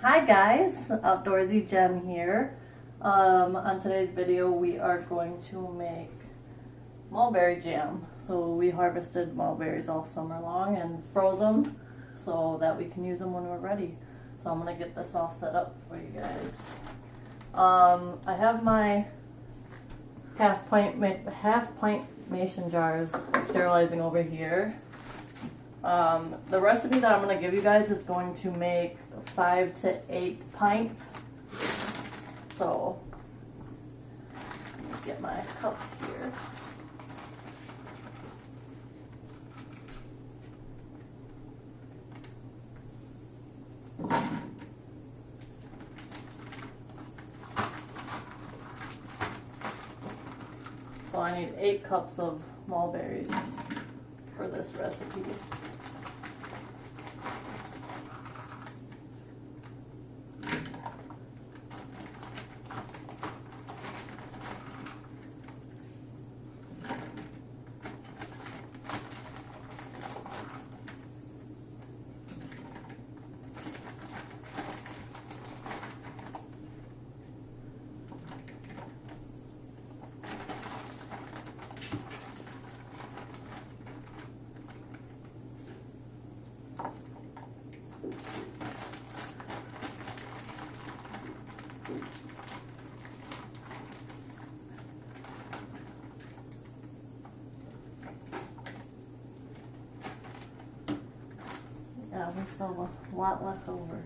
Hi guys, Outdoorsy Jen here. On today's video we are going to make mulberry jam. So we harvested mulberries all summer long and froze them so that we can use them when we're ready. So I'm going to get this all set up for you guys. I have my half pint mason jars sterilizing over here. The recipe that I'm going to give you guys is going to make 5 to 8 pints. So, let me get my cups here. So I need 8 cups of mulberries for this recipe. Yeah, we still have a lot left over.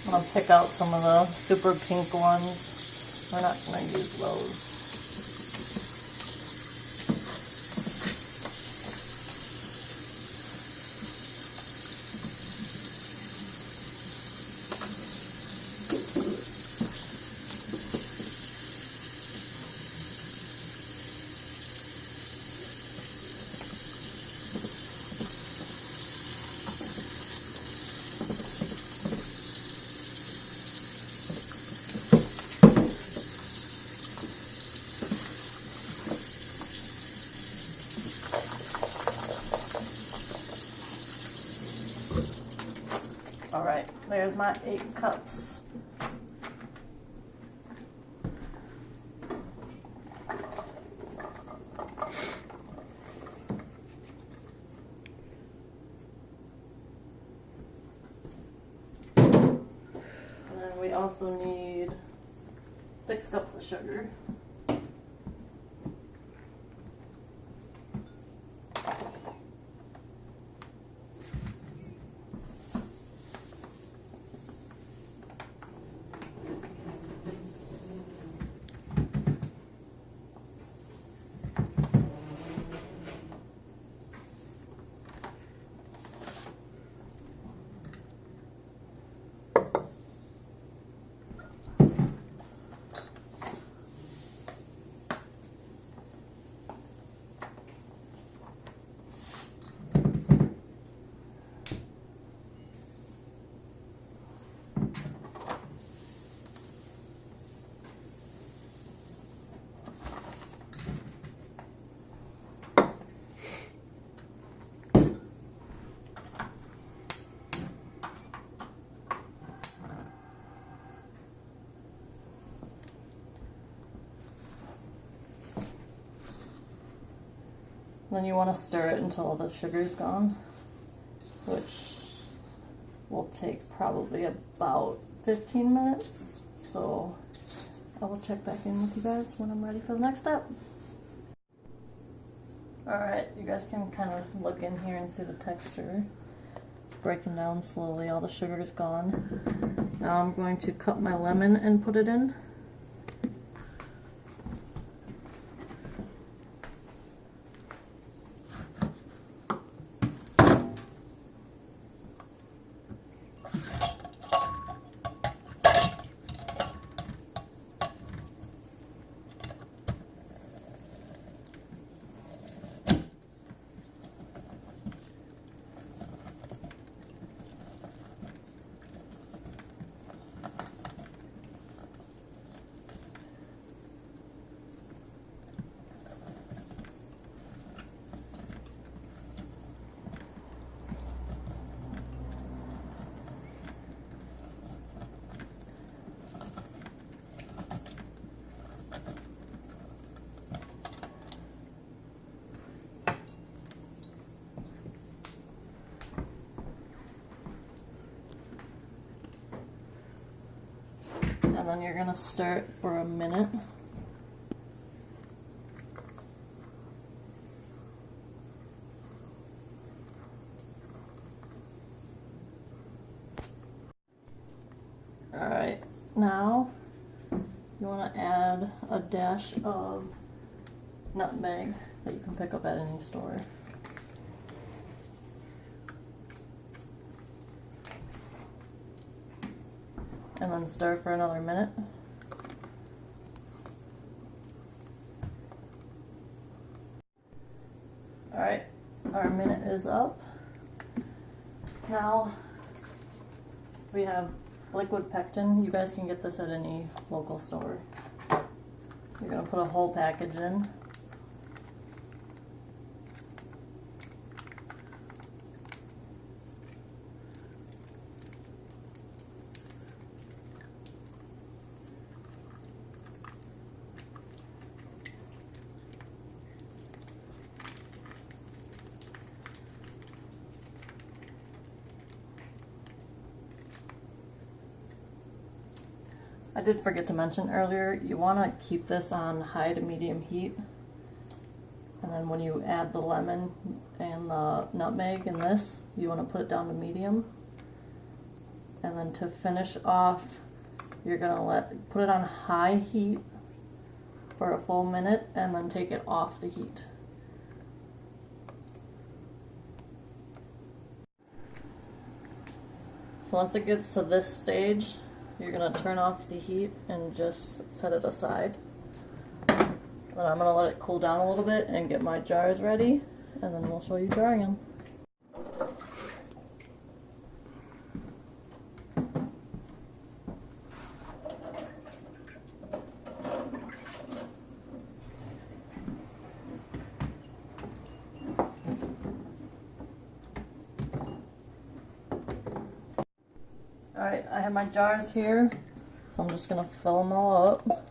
I'm going to pick out some of the super pink ones. We're not going to use those. All right, there's my 8 cups. And then we also need 6 cups of sugar. Then you want to stir it until the sugar's gone, which will take probably about 15 minutes. So I will check back in with you guys when I'm ready for the next step. Alright, you guys can kind of look in here and see the texture. It's breaking down slowly, all the sugar is gone. Now I'm going to cut my lemon and put it in. And then you're gonna stir it for a minute. Alright, now you want to add a dash of nutmeg that you can pick up at any store. And then stir for another minute. Alright, our minute is up. Now we have liquid pectin. You guys can get this at any local store. You're going to put a whole package in. I did forget to mention earlier, you want to keep this on high to medium heat. And then when you add the lemon and the nutmeg in this, you want to put it down to medium. And then to finish off, you're going to put it on high heat for a full minute and then take it off the heat. So once it gets to this stage, you're going to turn off the heat and just set it aside. Then I'm going to let it cool down a little bit and get my jars ready, and then we'll show you jarring them. Alright, I have my jars here, so I'm just going to fill them all up.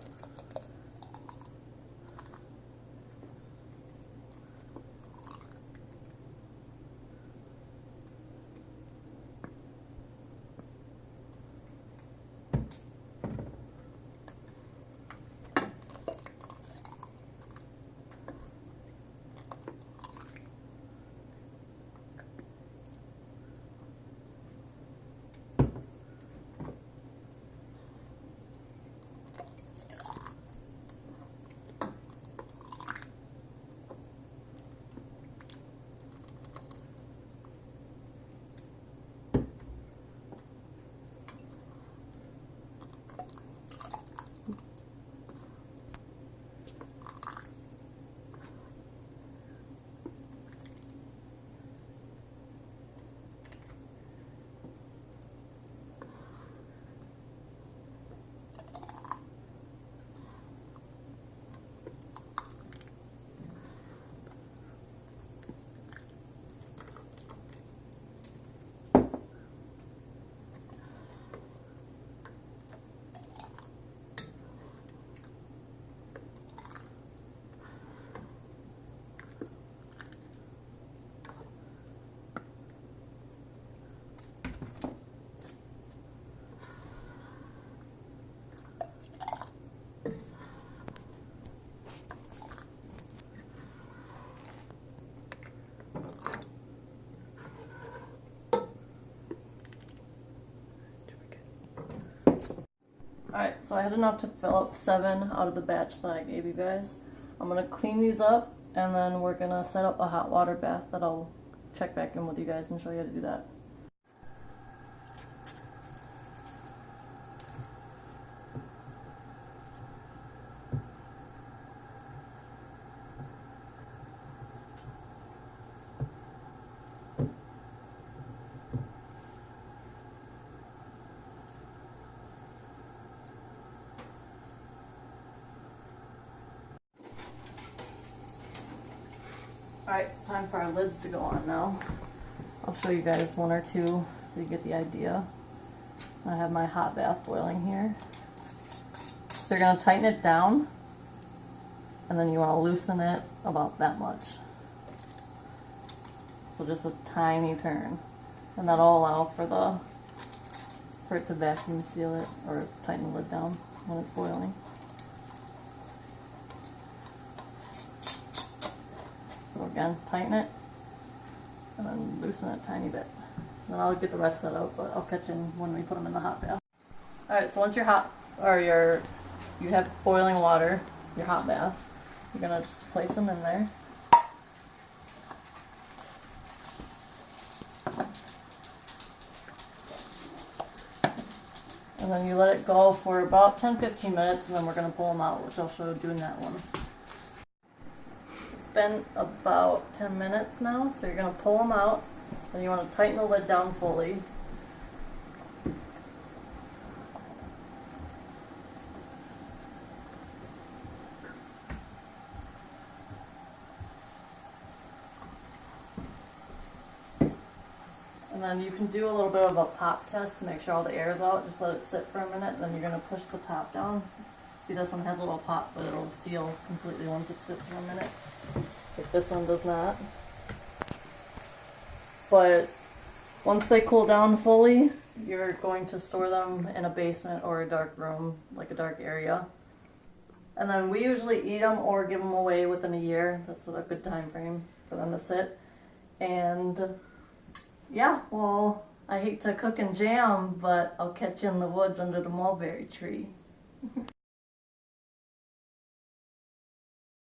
Alright, so I had enough to fill up 7 out of the batch that I gave you guys. I'm going to clean these up, and then we're going to set up a hot water bath that I'll check back in with you guys and show you how to do that. Alright, it's time for our lids to go on now. I'll show you guys 1 or 2 so you get the idea. I have my hot bath boiling here. So you're going to tighten it down, and then you want to loosen it about that much. So just a tiny turn. And that'll allow for the for it to vacuum seal it or tighten the lid down when it's boiling. So again, tighten it and then loosen it a tiny bit. Then I'll get the rest set out, but I'll catch in when we put them in the hot bath. Alright, so once you're hot, or you have boiling water, your hot bath, you're gonna just place them in there. And then you let it go for about 10-15 minutes, and then we're going to pull them out, which I'll show you doing that one. It's been about 10 minutes now, so you're going to pull them out, and you want to tighten the lid down fully. And then you can do a little bit of a pop test to make sure all the air is out. Just let it sit for a minute, and then you're going to push the top down. See, this one has a little pop, but it'll seal completely once it sits for a minute. If this one does not. But once they cool down fully, you're going to store them in a basement or a dark room, like a dark area. And then we usually eat them or give them away within a year. That's a good time frame for them to sit. And yeah, well, I hate to cook and jam, but I'll catch you in the woods under the mulberry tree.